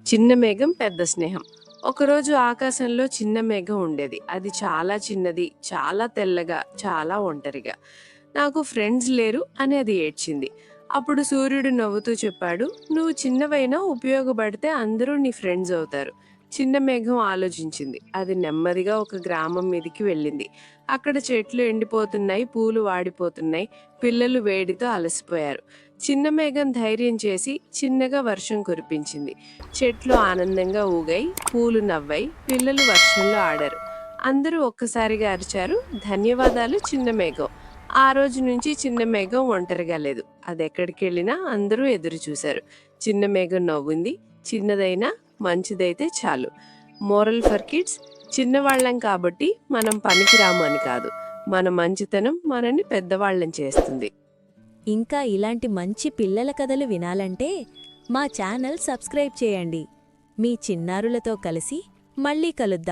చిన్న మేఘం పెద్ద స్నేహం. ఒకరోజు ఆకాశంలో చిన్న మేఘం ఉండేది. అది చాలా చిన్నది, చాలా తెల్లగా, చాలా ఒంటరిగా. నాకు ఫ్రెండ్స్ లేరు అని అది ఏడ్చింది. అప్పుడు సూర్యుడు నవ్వుతూ చెప్పాడు, నువ్వు చిన్నవైనా ఉపయోగపడితే అందరూ నీ ఫ్రెండ్స్ అవుతారు. చిన్న మేఘం ఆలోచించింది. అది నెమ్మదిగా ఒక గ్రామం మీదికి వెళ్ళింది. అక్కడ చెట్లు ఎండిపోతున్నాయి, పూలు వాడిపోతున్నాయి, పిల్లలు వేడితో అలసిపోయారు. చిన్న మేఘం ధైర్యం చేసి చిన్నగా వర్షం కురిపించింది. చెట్లు ఆనందంగా ఊగాయి, పూలు నవ్వాయి, పిల్లలు వర్షంలో ఆడారు. అందరూ ఒక్కసారిగా అరిచారు, ధన్యవాదాలు చిన్న మేఘం. ఆ రోజు నుంచి చిన్న మేఘం ఒంటరిగా లేదు. అది ఎక్కడికి వెళ్ళినా అందరూ ఎదురు చూశారు. చిన్న మేఘం నవ్వుంది, చిన్నదైనా మంచిదైతే చాలు. మోరల్ ఫర్ కిడ్స్: చిన్నవాళ్ళం కాబట్టి మనం పనికిరాము అని కాదు, మన మంచితనం మనని పెద్దవాళ్ళని చేస్తుంది. ఇంకా ఇలాంటి మంచి పిల్లల కథలు వినాలంటే మా ఛానల్ సబ్స్క్రైబ్ చేయండి. మీ చిన్నారులతో కలిసి మళ్ళీ కలుద్దాం.